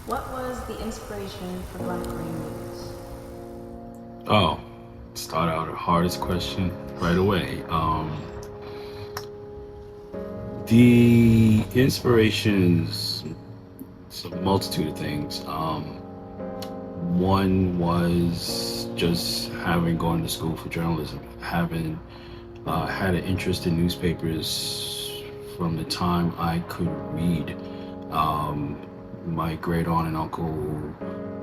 What was the inspiration for Black Green News? Oh, start out the hardest question right away. The inspirations, it's a multitude of things. One was just having gone to school for journalism, having had an interest in newspapers from the time I could read. Um, my great aunt and uncle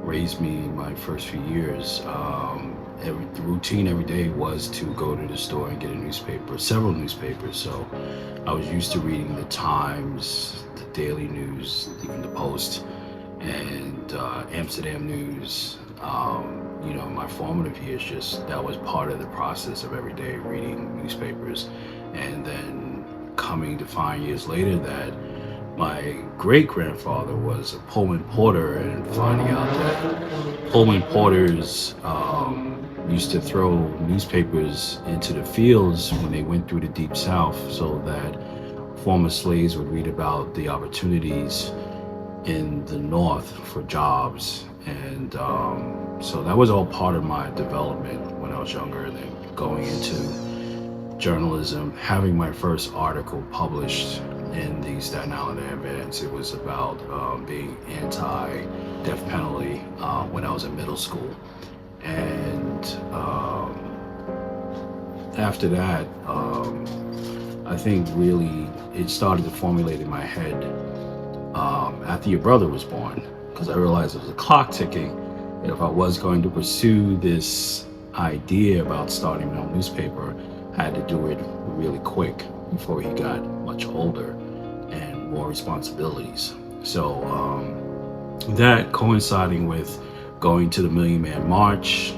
raised me my first few years. The routine every day was to go to the store and get a newspaper, several newspapers. So I was used to reading the Times, the Daily News, even the Post, and Amsterdam News. My formative years, just that was part of the process of every day reading newspapers, and then coming to find years later that my great grandfather was a Pullman porter, and finding out that Pullman porters used to throw newspapers into the fields when they went through the deep south so that former slaves would read about the opportunities in the north for jobs. And so that was all part of my development when I was younger, and then going into journalism, having my first article published in the Staten Island Advance. It was about being anti-death penalty when I was in middle school. And after that, I think really it started to formulate in my head after your brother was born, because I realized there was a clock ticking. And if I was going to pursue this idea about starting my own newspaper, I had to do it really quick before he got much older and more responsibilities. So that coinciding with going to the Million Man March,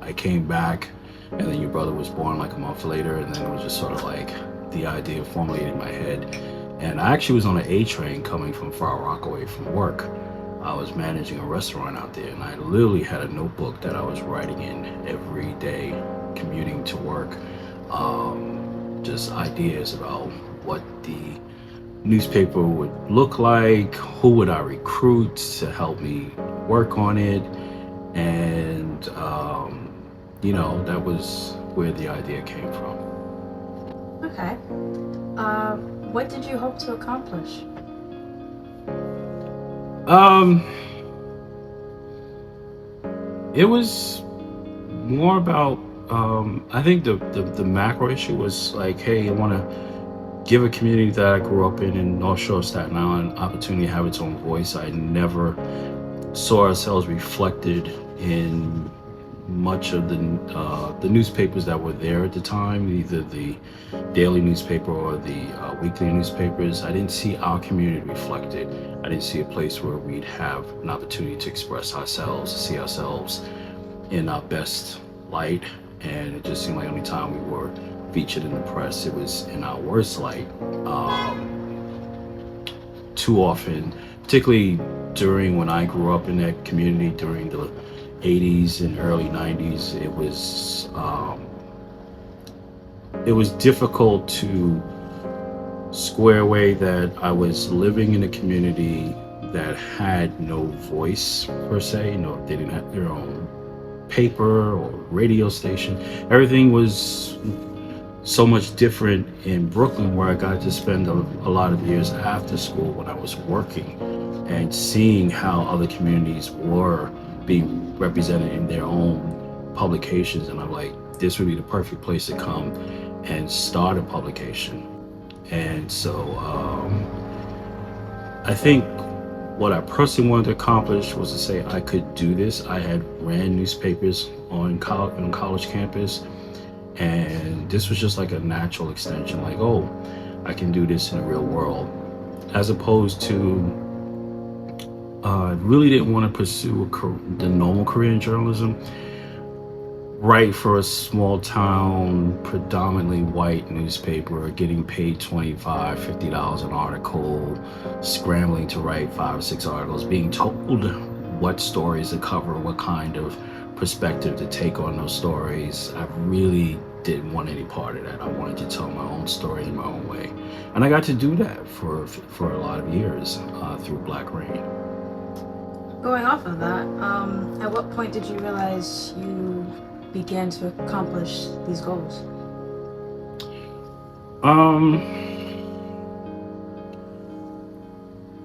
I came back, and then your brother was born like a month later, and then it was just sort of like the idea formulated in my head. And I actually was on an A train coming from Far Rockaway from work. I was managing a restaurant out there, and I literally had a notebook that I was writing in every day, commuting to work. Just ideas about what the newspaper would look like, who would I recruit to help me work on it, and that was where the idea came from. Okay. What did you hope to accomplish? Um, it was more about I think the macro issue was like, hey, I want to give a community that I grew up in North Shore of Staten Island opportunity to have its own voice. I never saw ourselves reflected in much of the newspapers that were there at the time, either the daily newspaper or the weekly newspapers. I didn't see our community reflected. I didn't see a place where we'd have an opportunity to express ourselves, to see ourselves in our best light. And it just seemed like only time we were featured in the press, it was in our worst light. Too often, particularly during when I grew up in that community during the 80s and early 90s, it was difficult to square away that I was living in a community that had no voice per se. They didn't have their own paper or radio station. Everything was so much different in Brooklyn, where I got to spend a lot of years after school when I was working and seeing how other communities were being represented in their own publications. And I'm like, this would be the perfect place to come and start a publication. And so I think what I personally wanted to accomplish was to say I could do this. I had ran newspapers on college campus, and this was just like a natural extension, like, oh, I can do this in the real world, as opposed to I really didn't want to pursue the normal career in journalism. Write for a small town, predominantly white newspaper, getting paid $25, $50 an article, scrambling to write 5 or 6 articles, being told what stories to cover, what kind of perspective to take on those stories. I really didn't want any part of that. I wanted to tell my own story in my own way, and I got to do that for a lot of years through Black Rain. Going off of that, at what point did you realize you began to accomplish these goals?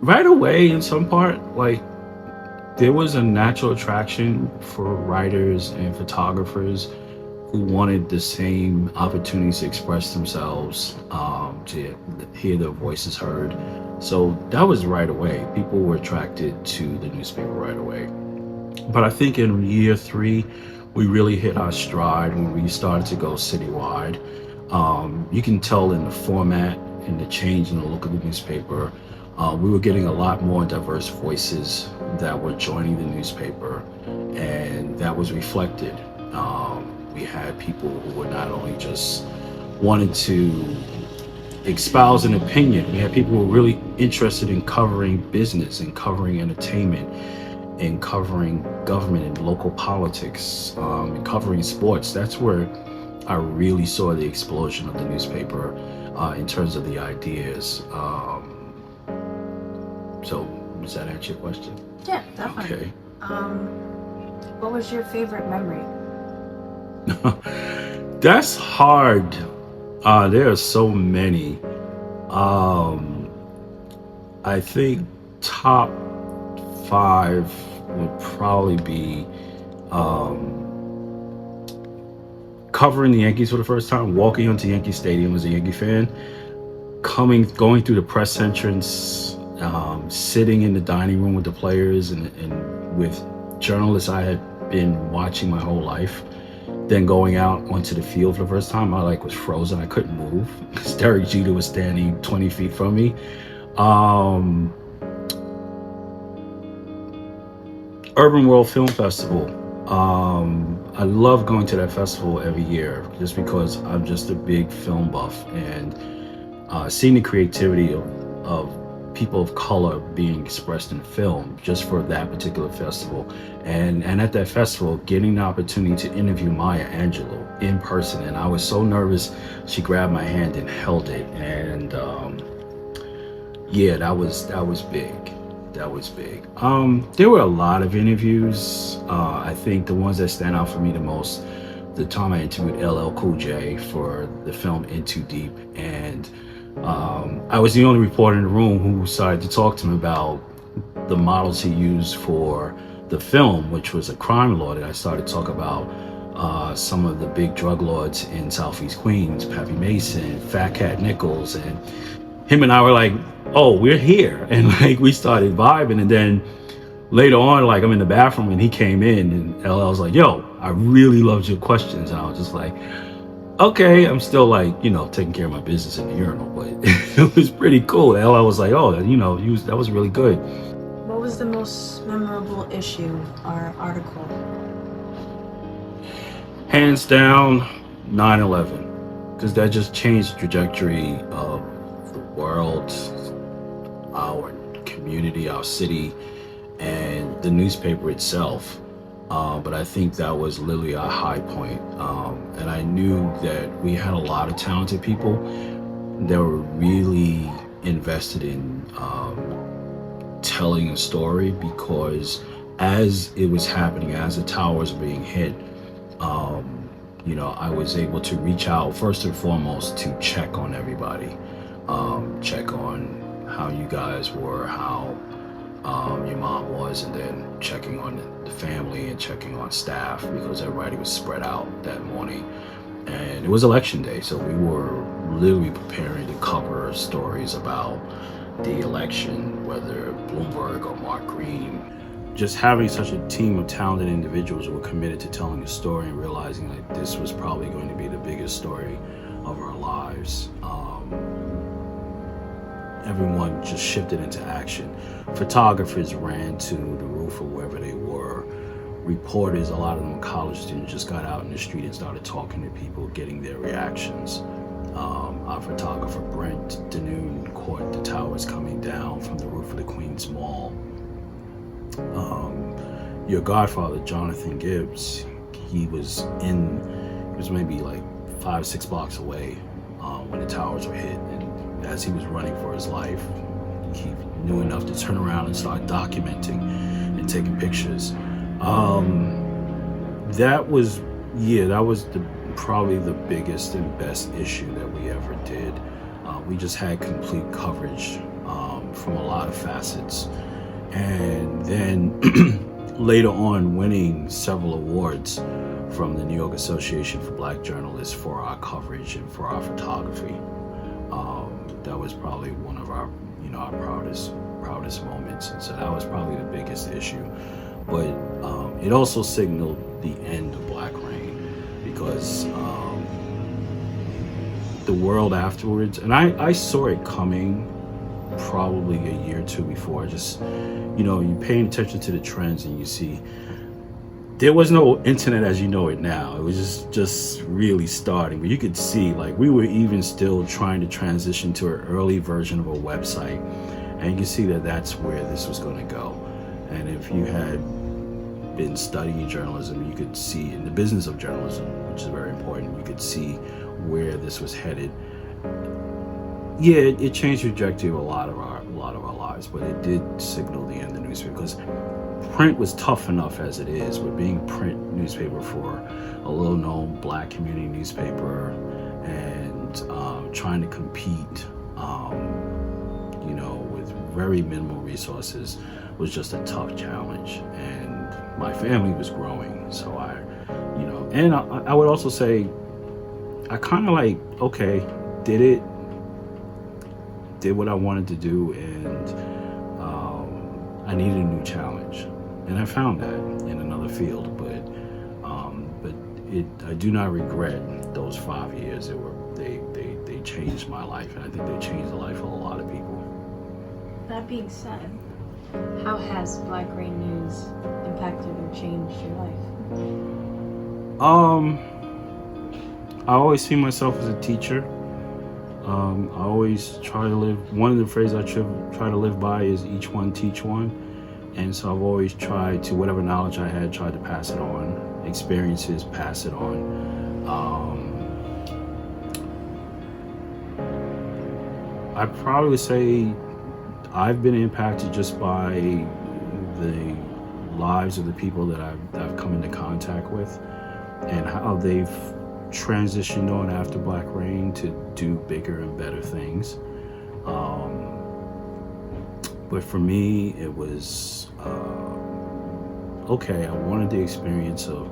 Right away, in some part, like there was a natural attraction for writers and photographers who wanted the same opportunities to express themselves, to hear their voices heard. So that was right away. People were attracted to the newspaper right away. But I think in year 3, we really hit our stride when we started to go citywide. You can tell in the format and the change in the look of the newspaper. We were getting a lot more diverse voices that were joining the newspaper, and that was reflected. We had people who were not only just wanting to espouse an opinion, we had people who were really interested in covering business and covering entertainment and covering government and local politics, and covering sports. That's where I really saw the explosion of the newspaper in terms of the ideas. So does that answer your question? Yeah, definitely. Okay. What was your favorite memory? That's hard. There are so many. I think top 5 would probably be covering the Yankees for the first time, walking onto Yankee Stadium as a Yankee fan, going through the press entrance, sitting in the dining room with the players and with journalists I had been watching my whole life. Then going out onto the field for the first time, I was frozen. I couldn't move because Derek Jeter was standing 20 feet from me. Urban World Film Festival. I love going to that festival every year just because I'm just a big film buff, and seeing the creativity of people of color being expressed in film just for that particular festival. And at that festival, getting the opportunity to interview Maya Angelou in person. And I was so nervous. She grabbed my hand and held it. And yeah, that was big. That was big. There were a lot of interviews. I think the ones that stand out for me the most, the time I interviewed LL Cool J for the film In Too Deep. And I was the only reporter in the room who decided to talk to him about the models he used for the film, which was a crime lord. And I started to talk about some of the big drug lords in Southeast Queens, Pappy Mason, Fat Cat Nichols, and him and I were like, oh, we're here. And we started vibing. And then later on, I'm in the bathroom and he came in and LL was like, yo, I really loved your questions. And I was just like, okay, I'm still taking care of my business in the urinal, but it was pretty cool. LL was like, oh, that was really good. What was the most memorable issue or article? Hands down, 9/11, because that just changed the trajectory of the world, our community, our city, and the newspaper itself. But I think that was literally a high point. And I knew that we had a lot of talented people that were really invested in telling a story, because as it was happening, as the towers were being hit, I was able to reach out first and foremost to check on everybody, check on how you guys were, how your mom was, and then checking on the family and checking on staff, because everybody was spread out that morning. And it was election day, so we were literally preparing to cover stories about the election, whether Bloomberg or Mark Green. Just having such a team of talented individuals who were committed to telling a story and realizing this was probably going to be the biggest story of our lives. Everyone just shifted into action. Photographers ran to the roof of wherever they were. Reporters, a lot of them college students, just got out in the street and started talking to people, getting their reactions. Our photographer, Brent Danoon, caught the towers coming down from the roof of the Queens Mall. Your godfather, Jonathan Gibbs, he was maybe 5-6 blocks away when the towers were hit. And as he was running for his life, he knew enough to turn around and start documenting and taking pictures. That was probably the biggest and best issue that we ever did. We just had complete coverage from a lot of facets. And then later on, winning several awards from the New York Association for Black Journalists for our coverage and for our photography. That was probably one of our proudest moments. And so that was probably the biggest issue. But it also signaled the end of Black Rain, because the world afterwards, and I saw it coming probably a year or two before. Just, you paying attention to the trends, and you see there was no internet as you know it now. It was just really starting, but you could see, like, we were even still trying to transition to an early version of a website, and you can see that that's where this was going to go. And if you had been studying journalism, you could see in the business of journalism, which is very important, you could see where this was headed. Yeah, it changed the trajectory of a lot of our lives, but it did signal the end of the newspaper, because print was tough enough as it is. But being a print newspaper for a little-known Black community newspaper, and trying to compete, with very minimal resources, was just a tough challenge. And my family was growing, so and I would also say, I kind of did what I wanted to do, and I needed a new challenge, and I found that in another field. But I do not regret those 5 years. They changed my life, and I think they changed the life of a lot of people. That being said, how has Black Rain News impacted or changed your life? I always see myself as a teacher. I always try to live, one of the phrases I try to live by is each one teach one. And so I've always tried to, whatever knowledge I had, tried to pass it on, experiences, pass it on. I'd probably say I've been impacted just by the lives of the people that I've come into contact with, and how they've transitioned on after Black Rain to do bigger and better things. But for me, it was okay. I wanted the experience of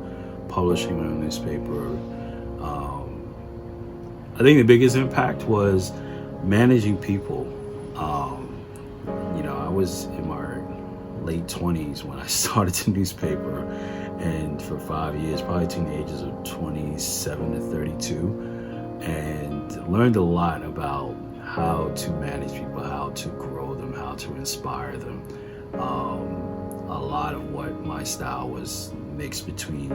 publishing in a newspaper. I think the biggest impact was managing people. I was in my late 20s when I started the newspaper, and for 5 years, probably between the ages of 27 to 32, and learned a lot about how to manage people, how to grow them, how to inspire them. A lot of what my style was mixed between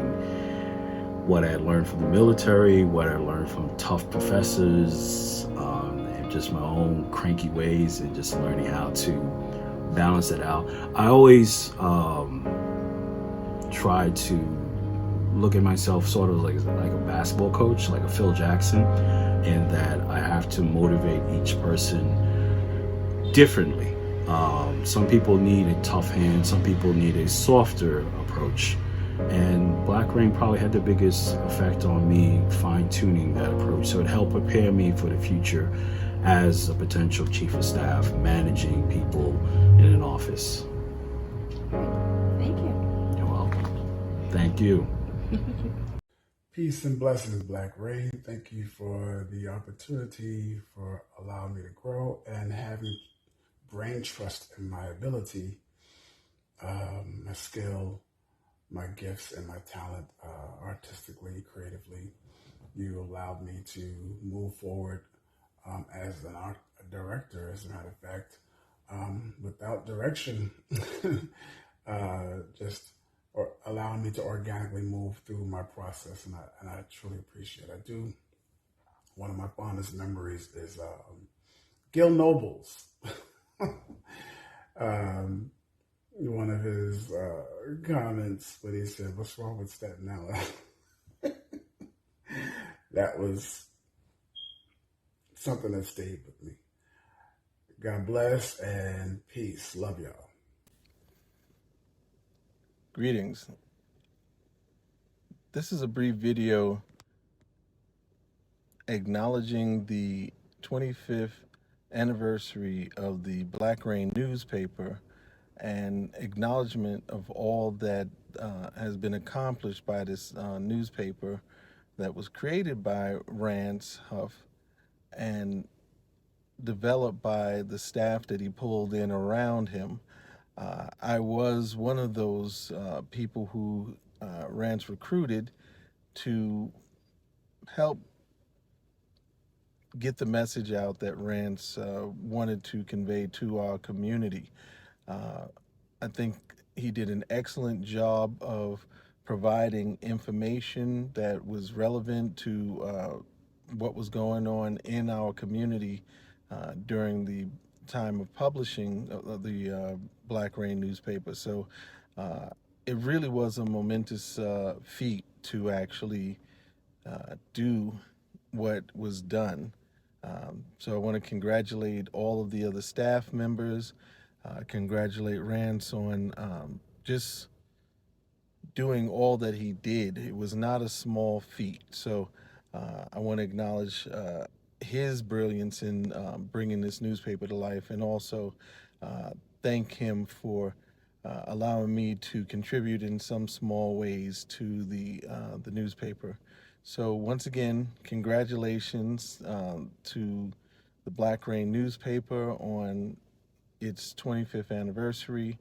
what I had learned from the military, what I learned from tough professors, and just my own cranky ways, and just learning how to balance it out. I always try to look at myself sort of like a basketball coach, like a Phil Jackson, in that I have to motivate each person differently. Some people need a tough hand, some people need a softer approach, and Black Rain probably had the biggest effect on me fine-tuning that approach, so it helped prepare me for the future as a potential chief of staff, managing people in an office. Thank you. You're welcome. Thank you. Peace and blessings, Black Rain. Thank you for the opportunity, for allowing me to grow and having brain trust in my ability, my skill, my gifts, and my talent artistically, creatively. You allowed me to move forward as an art director, as a matter of fact, without direction, just allowing me to organically move through my process, and I truly appreciate it. I do. One of my fondest memories is Gil Nobles. One of his comments when he said, "What's wrong with Staten Island?" that was something that stayed with me. God bless and peace. Love y'all. Greetings. This is a brief video acknowledging the 25th anniversary of the Black Rain newspaper and acknowledgement of all that has been accomplished by this newspaper that was created by Rance Huff and developed by the staff that he pulled in around him. I was one of those people who Rance recruited to help get the message out that Rance wanted to convey to our community. I think he did an excellent job of providing information that was relevant to what was going on in our community during the time of publishing the Black Rain newspaper. So it really was a momentous feat to actually do what was done. So I want to congratulate all of the other staff members, congratulate Rance on just doing all that he did. It was not a small feat. So I want to acknowledge his brilliance in bringing this newspaper to life, and also thank him for allowing me to contribute in some small ways to the newspaper. So once again, congratulations to the Black Rain newspaper on its 25th anniversary.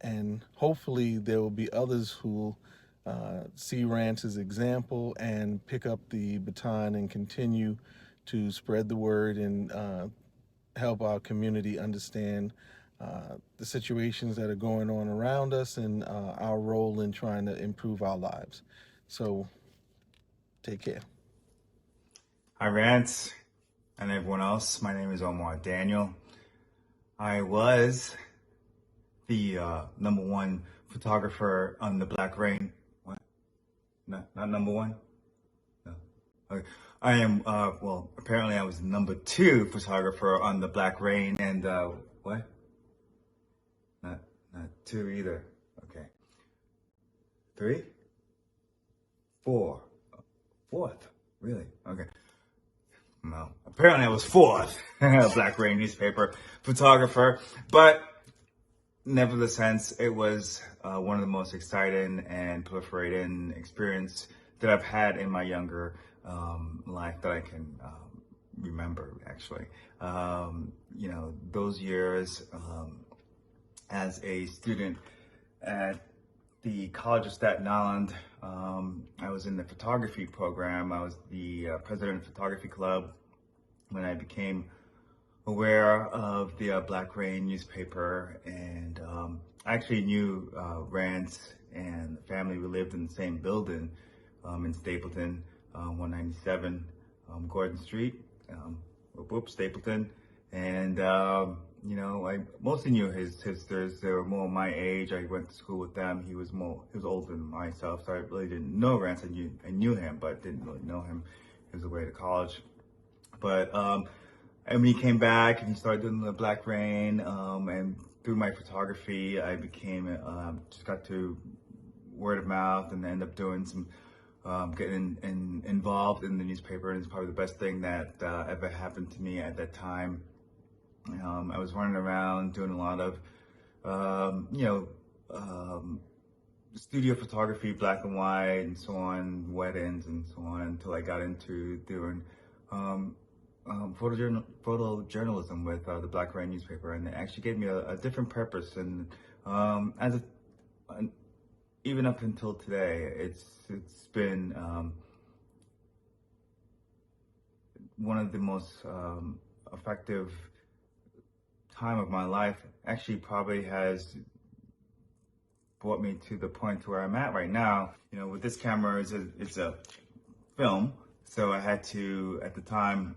And hopefully there will be others who see Rance's example and pick up the baton and continue to spread the word and help our community understand the situations that are going on around us and our role in trying to improve our lives. So take care. Hi, Rance, and everyone else. My name is Omar Daniel. I was the #1 photographer on the Black Rain. What? Not number one? No. Okay. I am, well, apparently I was #2 photographer on the Black Rain, and what? Not 2 either. Okay. 3? 4. 4th. Really? Okay. No. Apparently I was 4th Black Rain newspaper photographer, but nevertheless, it was one of the most exciting and proliferating experience that I've had in my younger life that I can remember, actually. You know, those years as a student at the College of Staten Island, I was in the photography program. I was the president of the photography club when I became aware of the Black Rain newspaper, and I actually knew Rance and the family. We lived in the same building in Stapleton, 197 Gordon Street, Stapleton, and you know, I mostly knew his sisters. They were more my age. I went to school with them. He was older than myself, so I really didn't know Rance. I knew him, but didn't really know him. He was away to college, but and when he came back and he started doing the Black Rain, and through my photography, I became just got to word of mouth and ended up doing some getting involved in the newspaper, and it's probably the best thing that ever happened to me at that time. I was running around doing a lot of, you know, studio photography, black and white, and so on, weddings, and so on, until I got into doing photojournalism with the Black Rain newspaper, and it actually gave me a different purpose. And even up until today, it's been one of the most effective time of my life. Actually probably has brought me to the point where I'm at right now. You know, with this camera, it's a film, so I had to, at the time,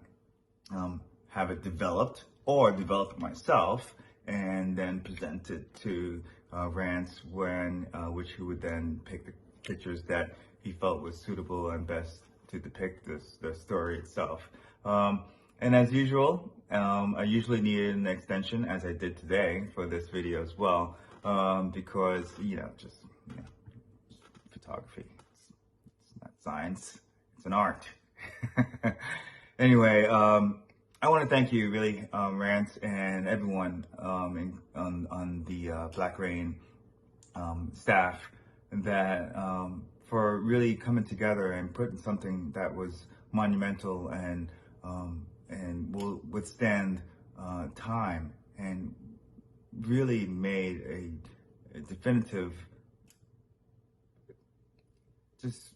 have it developed or develop it myself and then present it to Rance, which he would then pick the pictures that he felt was suitable and best to depict the story itself. And as usual, I usually needed an extension, as I did today for this video as well, because photography. It's not science, it's an art. Anyway, I want to thank you really, Rance, and everyone on the Black Rain staff that for really coming together and putting something that was monumental and will withstand time, and really made a definitive, just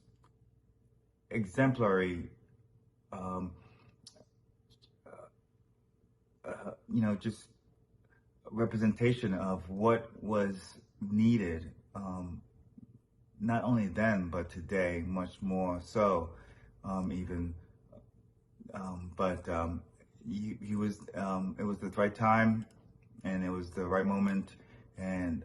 exemplary, just representation of what was needed, not only then, but today, much more so, even. He was, it was the right time, and it was the right moment, and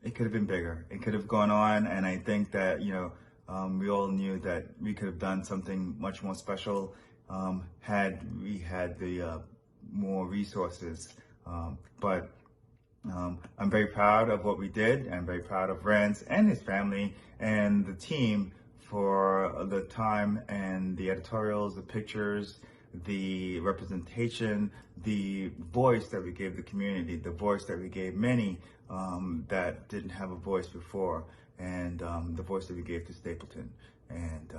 it could have been bigger. It could have gone on, and I think that, we all knew that we could have done something much more special had we had the more resources. But I'm very proud of what we did. I'm very proud of Rance and his family and the team for the time and the editorials, the pictures, the representation, the voice that we gave the community, the voice that we gave many that didn't have a voice before, and the voice that we gave to Stapleton, and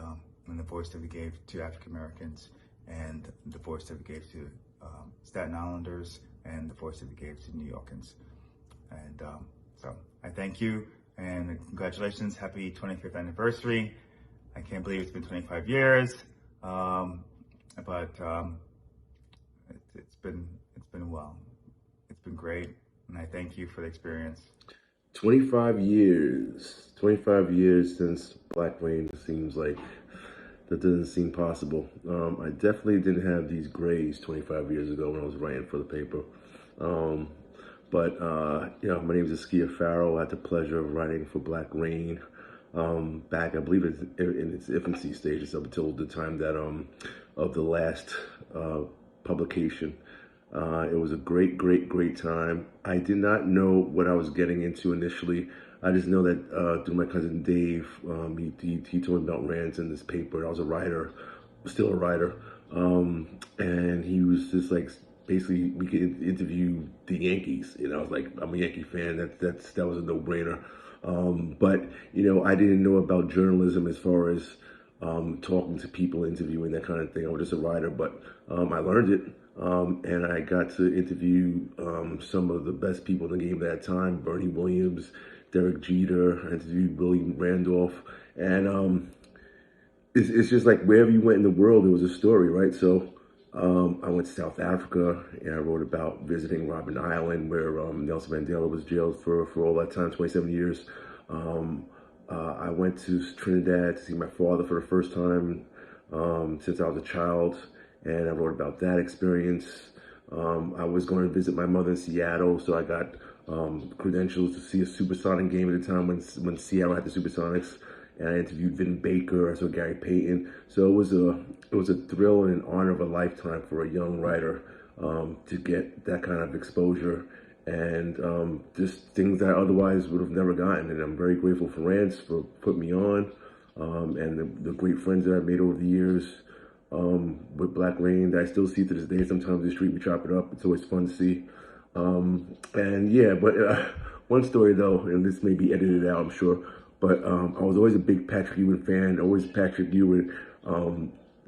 the voice that we gave to African Americans, and the voice that we gave to Staten Islanders, and the voice that we gave to New Yorkers. And so I thank you, and congratulations, happy 25th anniversary. I can't believe it's been 25 years, but it's been well. It's been great, and I thank you for the experience. 25 years since Black Rain. Seems like that doesn't seem possible. I definitely didn't have these grays 25 years ago when I was writing for the paper. My name is Askia Farrell. I had the pleasure of writing for Black Rain back, I believe it's in its infancy stages up until the time that of the last publication. It was a great time. I did not know what I was getting into initially. I just know that through my cousin Dave, he told me about Rance in this paper. I was a writer, still a writer, and he was just like, basically we could interview the Yankees. I was like, I'm a Yankee fan. That was a no-brainer. But I didn't know about journalism as far as talking to people, interviewing, that kind of thing. I was just a writer, but I learned it. And I got to interview some of the best people in the game at that time: Bernie Williams, Derek Jeter. I interviewed Willie Randolph, and it's just like wherever you went in the world, there was a story, right? So I went to South Africa, and I wrote about visiting Robben Island, where Nelson Mandela was jailed for all that time, 27 years. I went to Trinidad to see my father for the first time since I was a child, and I wrote about that experience. I was going to visit my mother in Seattle, so I got credentials to see a Supersonic game at the time when Seattle had the Supersonics, and I interviewed Vin Baker. I saw Gary Payton. So it was a thrill and an honor of a lifetime for a young writer to get that kind of exposure, and just things that I otherwise would have never gotten. And I'm very grateful for Rance for putting me on, and the great friends that I've made over the years with Black Rain that I still see to this day. Sometimes the street we chop it up. It's always fun to see. One story though, and this may be edited out, I'm sure, but I was always a big Patrick Ewing fan. Always Patrick Ewing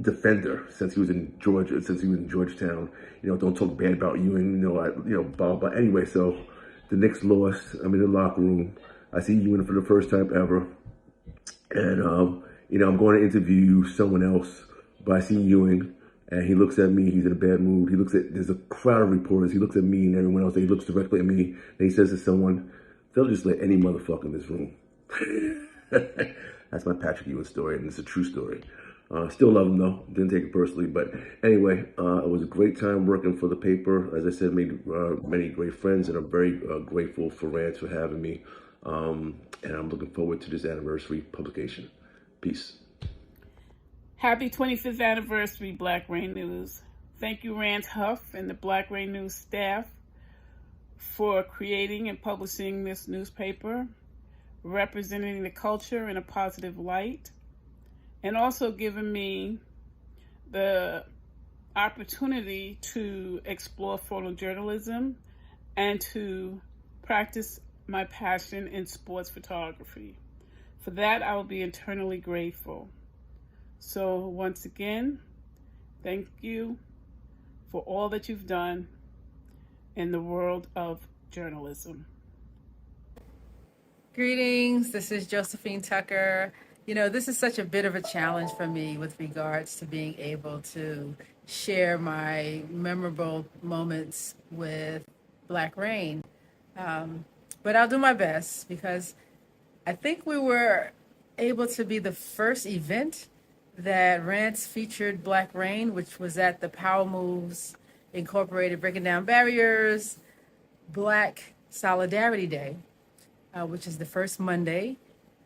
defender since he was in Georgia, since he was in Georgetown. Don't talk bad about Ewing. Blah blah. Anyway, so the Knicks lost. I'm in the locker room. I see Ewing for the first time ever, and I'm going to interview someone else, but I see Ewing, and he looks at me. He's in a bad mood. There's a crowd of reporters. He looks at me and everyone else. And he looks directly at me, and he says to someone, "They'll just let any motherfucker in this room." That's my Patrick Ewing story, and it's a true story. Still love him though. Didn't take it personally, but anyway, it was a great time working for the paper. As I said, made many great friends, and I'm very grateful for Rance for having me. And I'm looking forward to this anniversary publication. Peace. Happy 25th anniversary, Black Rain News. Thank you, Rance Huff and the Black Rain News staff for creating and publishing this newspaper, representing the culture in a positive light, and also giving me the opportunity to explore photojournalism and to practice my passion in sports photography. For that, I will be eternally grateful. So once again, thank you for all that you've done in the world of journalism. Greetings, this is Josephine Tucker. You know, this is such a bit of a challenge for me with regards to being able to share my memorable moments with Black Rain. But I'll do my best because I think we were able to be the first event that Rance featured Black Rain, which was at the Power Moves Incorporated Breaking Down Barriers Black Solidarity Day, which is the first Monday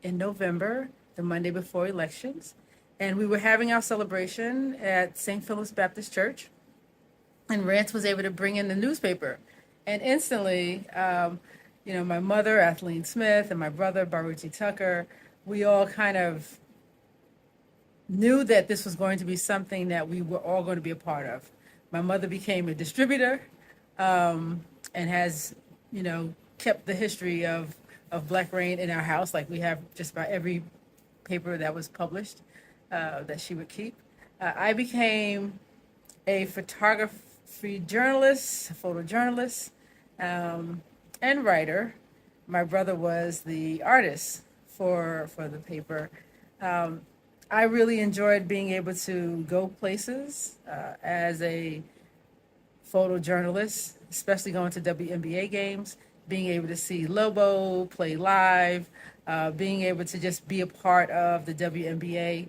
in November, the Monday before elections. And we were having our celebration at St. Philip's Baptist Church, and Rance was able to bring in the newspaper. And instantly, my mother, Athleen Smith, and my brother, Baruchi Tucker, we all kind of knew that this was going to be something that we were all going to be a part of. My mother became a distributor and has, kept the history of Black Rain in our house, like we have just about every paper that was published that she would keep. I became a photography journalist, a photojournalist, and writer. My brother was the artist for the paper. I really enjoyed being able to go places as a photojournalist, especially going to WNBA games, being able to see Lobo play live, being able to just be a part of the WNBA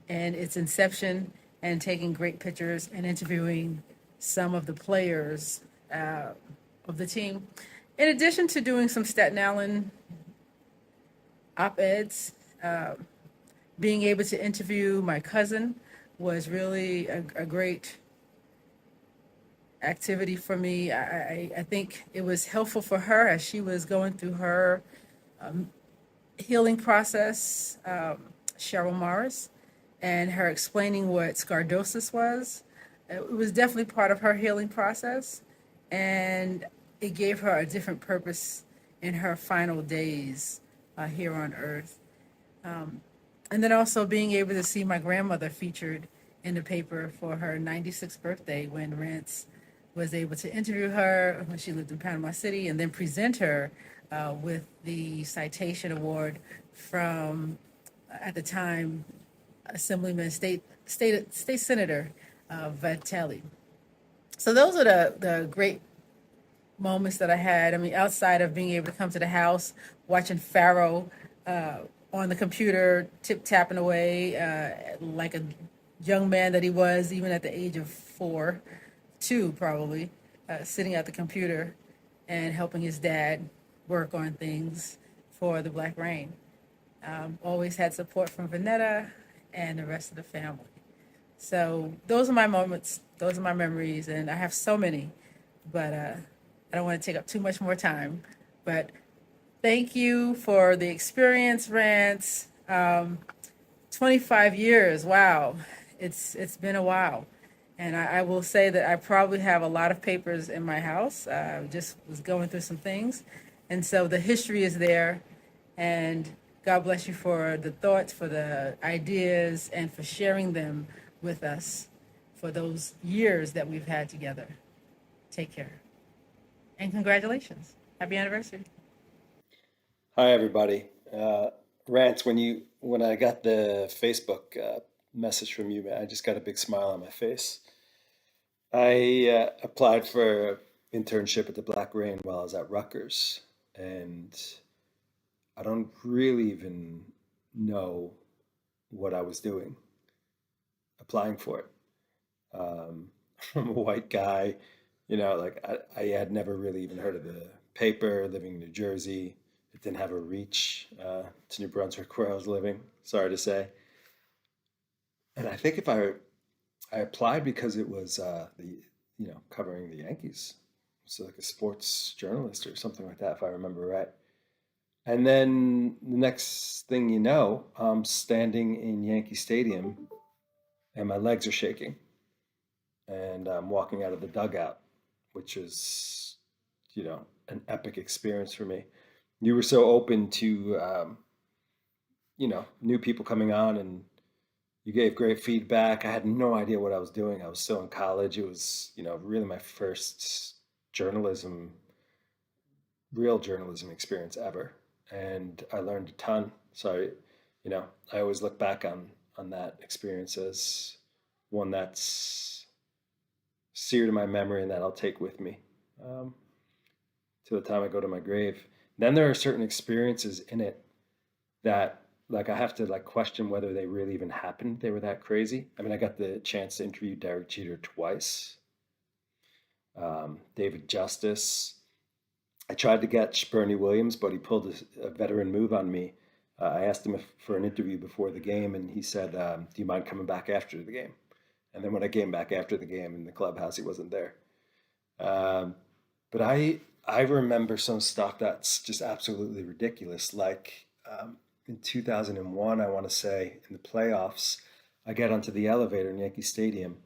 and its inception, and taking great pictures and interviewing some of the players of the team. In addition to doing some Staten Island op-eds, being able to interview my cousin was really a great activity for me. I think it was helpful for her as she was going through her healing process, Cheryl Morris, and her explaining what scardosis was. It was definitely part of her healing process, and it gave her a different purpose in her final days here on Earth. And then also being able to see my grandmother featured in the paper for her 96th birthday, when Rance was able to interview her when she lived in Panama City, and then present her with the citation award from, at the time, Assemblyman State Senator Vitelli. So those are the great moments that I had. I mean, outside of being able to come to the house, watching Pharaoh on the computer, tip-tapping away like a young man that he was, even at the age of 2 probably, sitting at the computer and helping his dad work on things for the Black Rain. Always had support from Vanetta and the rest of the family. So those are my moments, those are my memories, and I have so many, but I don't want to take up too much more time. But thank you for the experience, Rance. 25 years, wow. It's been a while. And I will say that I probably have a lot of papers in my house. Just was going through some things. And so the history is there. And God bless you for the thoughts, for the ideas, and for sharing them with us for those years that we've had together. Take care. And congratulations. Happy anniversary. Hi, everybody. Rance, when I got the Facebook message from you, man, I just got a big smile on my face. I applied for an internship at the Black Rain while I was at Rutgers, and I don't really even know what I was doing applying for it. I'm a white guy, I had never really even heard of the paper, living in New Jersey. It didn't have a reach to New Brunswick where I was living, sorry to say. and I think if I applied because it was covering the Yankees, so like a sports journalist or something like that, if I remember right. And then the next thing you know, I'm standing in Yankee Stadium and my legs are shaking and I'm walking out of the dugout, which is, an epic experience for me. You were so open to, new people coming on, and you gave great feedback. I had no idea what I was doing. I was still in college. It was, really my first journalism, real journalism experience ever. And I learned a ton. So, I always look back on that experience as one that's seared in my memory and that I'll take with me to the time I go to my grave. Then there are certain experiences in it that, like, I have to question whether they really even happened. They were that crazy. I mean, I got the chance to interview Derek Jeter twice, David Justice. I tried to get Bernie Williams, but he pulled a veteran move on me. I asked him for an interview before the game, and he said, "Do you mind coming back after the game?" And then when I came back after the game in the clubhouse, he wasn't there. But I remember some stuff that's just absolutely ridiculous. Like in 2001, I want to say, in the playoffs, I get onto the elevator in Yankee Stadium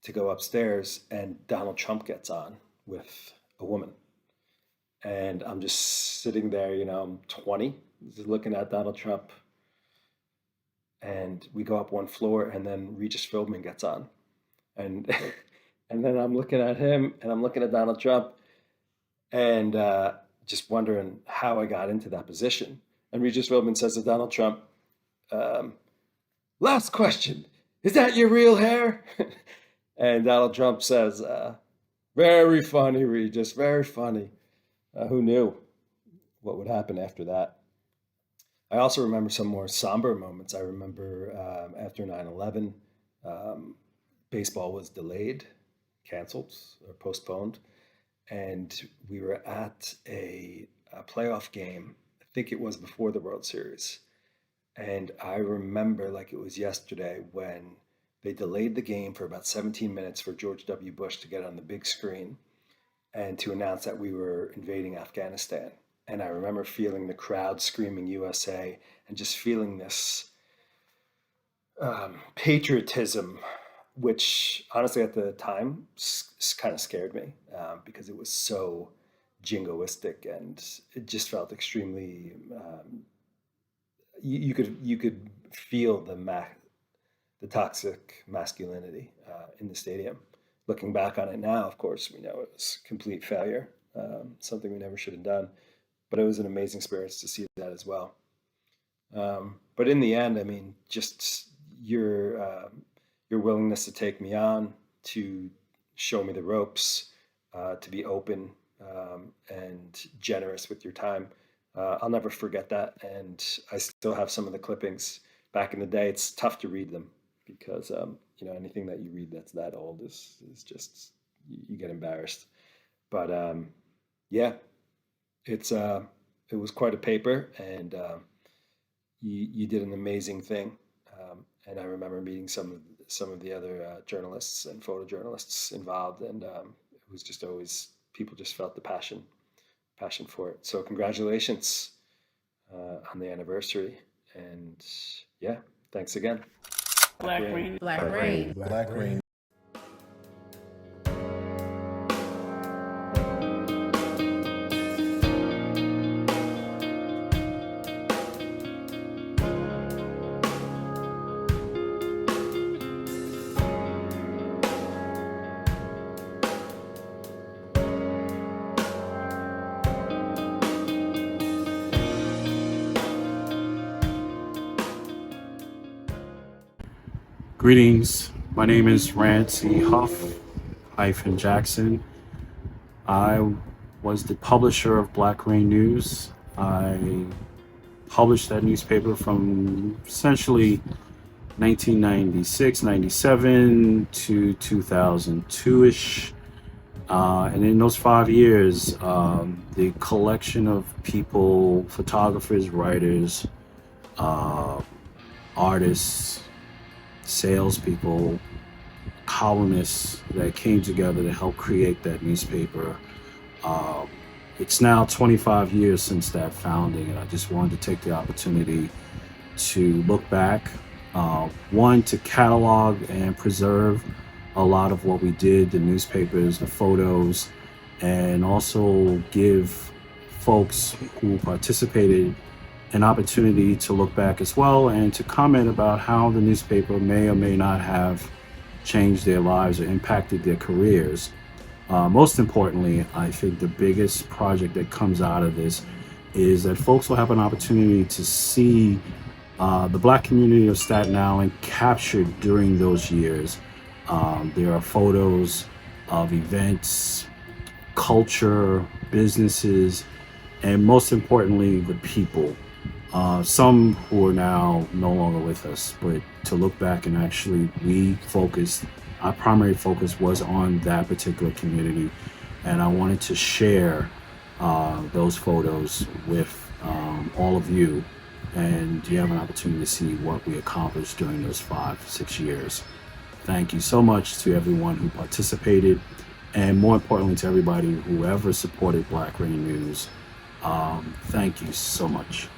to go upstairs, and Donald Trump gets on with a woman. And I'm just sitting there, I'm 20, just looking at Donald Trump. And we go up one floor, and then Regis Philbin gets on. And and then I'm looking at him, and I'm looking at Donald Trump, and just wondering how I got into that position. And Regis Philbin says to Donald Trump, "Last question, is that your real hair?" And Donald Trump says, "Very funny, Regis, very funny." Who knew what would happen after that? I also remember some more somber moments. I remember after 9/11, baseball was delayed, canceled, or postponed. And we were at a playoff game. I think it was before the World Series. And I remember like it was yesterday when they delayed the game for about 17 minutes for George W. Bush to get on the big screen and to announce that we were invading Afghanistan. And I remember feeling the crowd screaming USA and just feeling this patriotism, which honestly at the time kind of scared me because it was so jingoistic and it just felt extremely, you could feel the toxic masculinity in the stadium. Looking back on it now, of course, we know it was complete failure, something we never should have done. But it was an amazing experience to see that as well. But in the end, I mean, just your willingness to take me on, to show me the ropes, to be open and generous with your time. I'll never forget that. And I still have some of the clippings back in the day. It's tough to read them because anything that you read that's that old is just you get embarrassed. But yeah, it was quite a paper, and you did an amazing thing. And I remember meeting some of the other journalists and photojournalists involved, and it was just always people just felt the passion for it. So congratulations on the anniversary, and yeah, thanks again. Black Rain. Black Rain. Black Rain. Greetings. My name is Rancy Huff-Jackson. I was the publisher of Black Rain News. I published that newspaper from essentially 1996, 97 to 2002-ish. And in those 5 years, the collection of people, photographers, writers, artists, salespeople, columnists that came together to help create that newspaper. It's now 25 years since that founding, and I just wanted to take the opportunity to look back, one, to catalog and preserve a lot of what we did, the newspapers, the photos, and also give folks who participated an opportunity to look back as well and to comment about how the newspaper may or may not have changed their lives or impacted their careers. Most importantly, I think the biggest project that comes out of this is that folks will have an opportunity to see the Black community of Staten Island captured during those years. There are photos of events, culture, businesses, and most importantly, the people. Some who are now no longer with us, but to look back and actually our primary focus was on that particular community. And I wanted to share those photos with all of you. And you have an opportunity to see what we accomplished during those 5-6 years. Thank you so much to everyone who participated, and more importantly to everybody who ever supported Black Rain News. Thank you so much.